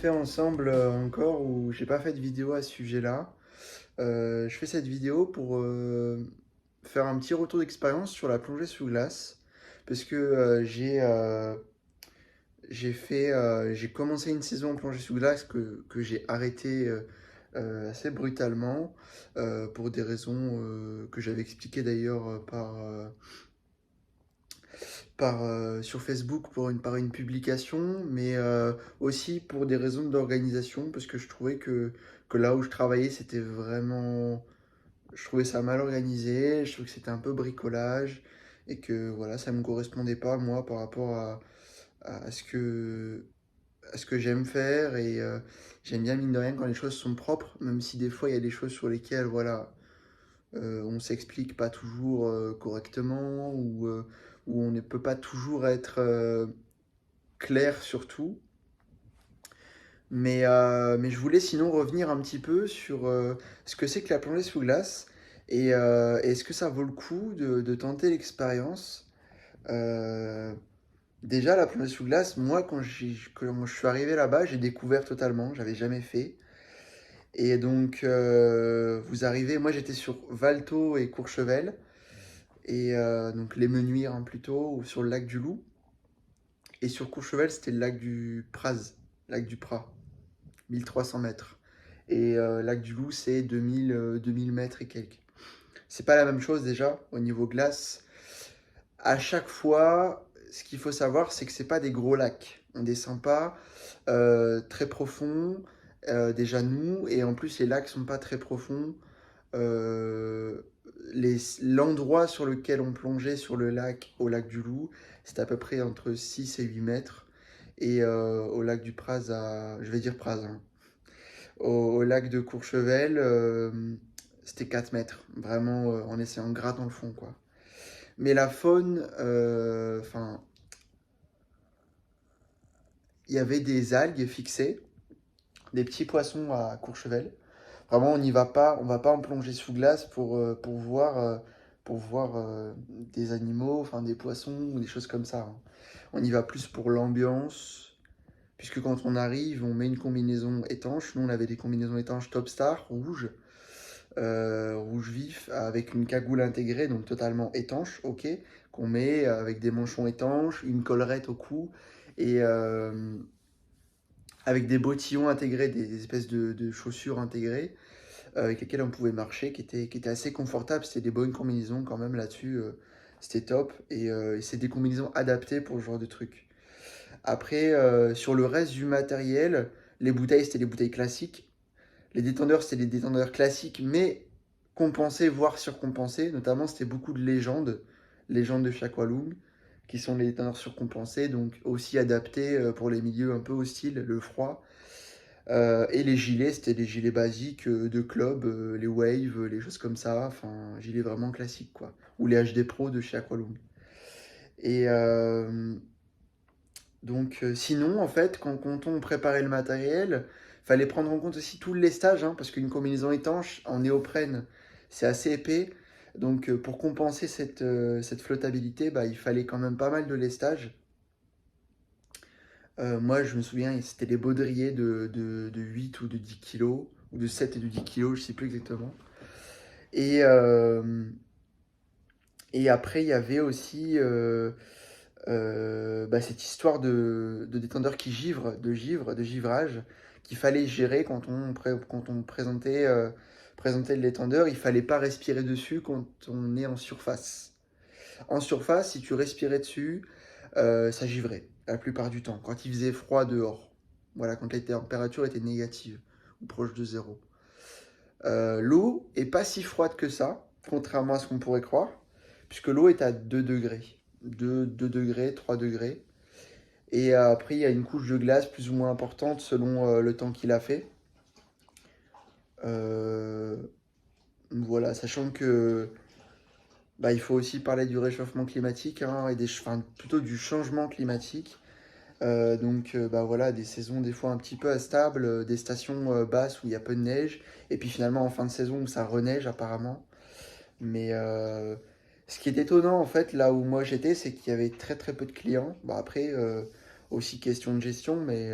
fait ensemble encore où j'ai pas fait de vidéo à ce sujet-là. Je fais cette vidéo pour faire un petit retour d'expérience sur la plongée sous glace parce que j'ai commencé une saison en plongée sous glace que j'ai arrêté assez brutalement pour des raisons que j'avais expliquées d'ailleurs sur Facebook par une publication, mais aussi pour des raisons d'organisation, parce que je trouvais que là où je travaillais, c'était vraiment... Je trouvais ça mal organisé, je trouvais que c'était un peu bricolage, et que voilà, ça ne me correspondait pas, moi, par rapport à à ce que j'aime faire, et j'aime bien, mine de rien, quand les choses sont propres, même si des fois, il y a des choses sur lesquelles, voilà, on s'explique pas toujours correctement, ou on ne peut pas toujours être clair sur tout. Mais je voulais sinon revenir un petit peu sur ce que c'est que la plongée sous glace et est-ce que ça vaut le coup de tenter l'expérience. Euh, Déjà, la plongée sous glace, moi, quand je suis arrivé là-bas, j'ai découvert totalement, j'avais jamais fait. Et donc, vous arrivez, moi j'étais sur Valto et Courchevel, et donc les Menuires hein, plutôt, ou sur le lac du Loup. Et sur Courchevel, c'était le lac du Praz, lac du Prat, 1300 mètres. Et lac du Loup, c'est 2000 mètres et quelques. C'est pas la même chose déjà au niveau glace. À chaque fois, ce qu'il faut savoir, c'est que c'est pas des gros lacs. On descend pas très profond, déjà nous, et en plus les lacs sont pas très profonds. Euh, L'endroit sur lequel on plongeait sur le lac, au lac du Loup, c'était à peu près entre 6 et 8 mètres. Et au lac du Praz, je vais dire Praz, hein. Au lac de Courchevel, c'était 4 mètres. Vraiment, en essayant gras dans le fond, quoi. Mais la faune, enfin, il y avait des algues fixées, des petits poissons à Courchevel. Vraiment, on va pas en plonger sous glace pour voir des animaux, enfin des poissons ou des choses comme ça, hein. On y va plus pour l'ambiance, puisque quand on arrive, on met une combinaison étanche. Nous, on avait des combinaisons étanches Top Star, rouge, rouge vif, avec une cagoule intégrée, donc totalement étanche, ok, qu'on met avec des manchons étanches, une collerette au cou, et avec des bottillons intégrés, des espèces de chaussures intégrées avec lesquels on pouvait marcher, qui étaient assez confortables. C'était des bonnes combinaisons quand même là-dessus. C'était top. Et c'est des combinaisons adaptées pour ce genre de truc. Après, sur le reste du matériel, les bouteilles, c'était des bouteilles classiques. Les détendeurs, c'était des détendeurs classiques, mais compensés, voire surcompensés. Notamment, c'était beaucoup de légendes. Légendes de Shakwalung, qui sont les détendeurs surcompensés, donc aussi adaptés pour les milieux un peu hostiles, le froid. Et les gilets, c'était des gilets basiques de club, les Wave, les choses comme ça, enfin, gilets vraiment classiques, quoi. Ou les HD Pro de chez Aqualung. Et sinon, en fait, quand on préparait le matériel, fallait prendre en compte aussi tout le lestage, hein, parce qu'une combinaison étanche en néoprène, c'est assez épais. Donc, pour compenser cette flottabilité, bah, il fallait quand même pas mal de lestage. Moi, je me souviens, c'était les baudriers de 8 ou de 10 kilos, ou de 7 et de 10 kilos, je sais plus exactement. Et, euh, et après, il y avait aussi bah, cette histoire de détendeur qui givre, de givrage, qu'il fallait gérer quand on présentait le détendeur. Il fallait pas respirer dessus quand on est en surface. En surface, si tu respirais dessus, ça givrait la plupart du temps, quand il faisait froid dehors. Voilà, quand la température était négative ou proche de zéro. L'eau est pas si froide que ça, contrairement à ce qu'on pourrait croire, puisque l'eau est à 2 degrés. 2 degrés, 3 degrés. Et après, il y a une couche de glace plus ou moins importante selon le temps qu'il a fait. Euh, voilà, sachant que bah, il faut aussi parler du réchauffement climatique hein, enfin, plutôt du changement climatique. Bah voilà, des saisons des fois un petit peu instables, des stations basses où il y a peu de neige, et puis finalement en fin de saison où ça reneige apparemment. Mais ce qui est étonnant en fait, là où moi j'étais, c'est qu'il y avait très très peu de clients. Bah après, aussi question de gestion, mais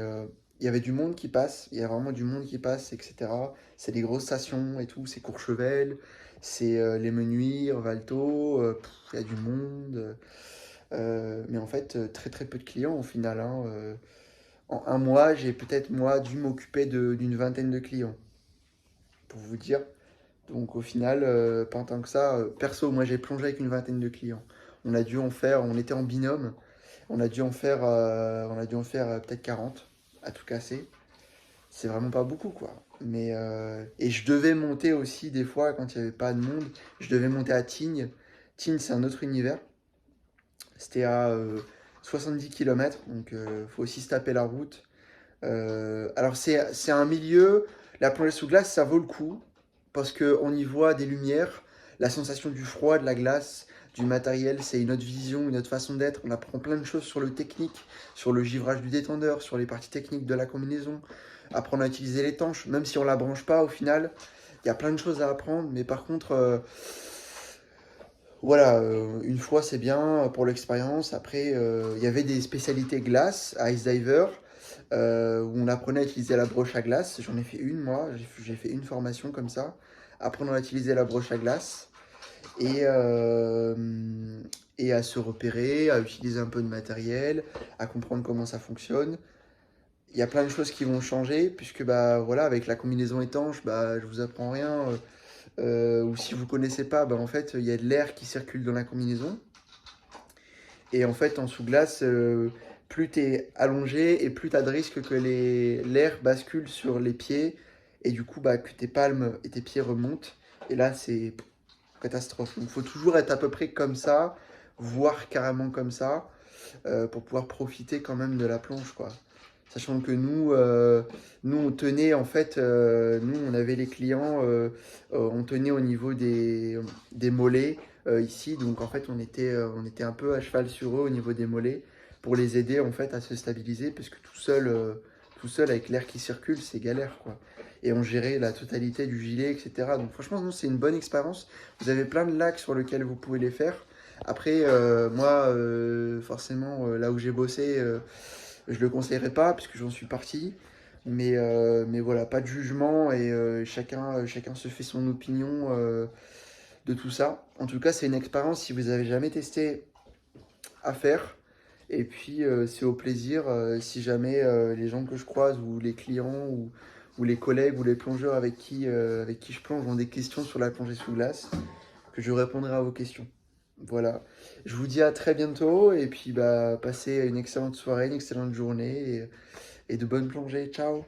il y avait du monde qui passe, il y a vraiment du monde qui passe, etc. C'est des grosses stations et tout, c'est Courchevel, c'est les Menuires, Valto, il y a du monde. Mais en fait, très très peu de clients au final, hein. En un mois, j'ai peut-être moi dû m'occuper d'une vingtaine de clients, pour vous dire. Donc au final, pas tant que ça. Perso, moi j'ai plongé avec une vingtaine de clients. On a dû en faire, on était en binôme, on a dû en faire peut-être 40 à tout casser. C'est vraiment pas beaucoup quoi. Mais et je devais monter aussi des fois quand il n'y avait pas de monde. Je devais monter à Tignes. Tignes c'est un autre univers. C'était à 10 km, donc faut aussi se taper la route. Alors c'est un milieu, la plongée sous glace, ça vaut le coup, parce qu'on y voit des lumières, la sensation du froid, de la glace, du matériel, c'est une autre vision, une autre façon d'être. On apprend plein de choses sur le technique, sur le givrage du détendeur, sur les parties techniques de la combinaison, apprendre à utiliser l'étanche, même si on la branche pas au final, il y a plein de choses à apprendre, mais par contre, voilà, une fois c'est bien pour l'expérience. Après, il y avait des spécialités glace, Ice Diver, où on apprenait à utiliser la broche à glace. J'en ai fait une, moi, j'ai fait une formation comme ça, apprendre à utiliser la broche à glace et, euh, et à se repérer, à utiliser un peu de matériel, à comprendre comment ça fonctionne. Il y a plein de choses qui vont changer, puisque bah, voilà, avec la combinaison étanche, bah, je vous apprends rien. Ou si vous connaissez pas, bah, en fait, il y a de l'air qui circule dans la combinaison. Et en fait, en sous-glace, plus tu es allongé et plus tu as de risque que l'air bascule sur les pieds et du coup bah, que tes palmes et tes pieds remontent. Et là, c'est catastrophe. Donc, il faut toujours être à peu près comme ça, voire carrément comme ça, pour pouvoir profiter quand même de la planche, quoi. Sachant que nous on tenait en fait, nous on avait les clients, on tenait au niveau des mollets ici, donc en fait on était un peu à cheval sur eux au niveau des mollets pour les aider en fait à se stabiliser, parce que tout seul avec l'air qui circule, c'est galère quoi. Et on gérait la totalité du gilet, etc. Donc franchement, non, c'est une bonne expérience. Vous avez plein de lacs sur lesquels vous pouvez les faire. Après, moi, forcément, là où j'ai bossé, je le conseillerais pas puisque j'en suis parti. Mais voilà, pas de jugement et chacun se fait son opinion de tout ça. En tout cas, c'est une expérience si vous avez jamais testé à faire. Et puis, c'est au plaisir si jamais les gens que je croise ou les clients ou les collègues ou les plongeurs avec qui je plonge ont des questions sur la plongée sous glace, que je répondrai à vos questions. Voilà. Je vous dis à très bientôt et puis bah, passez une excellente soirée, une excellente journée et de bonnes plongées. Ciao!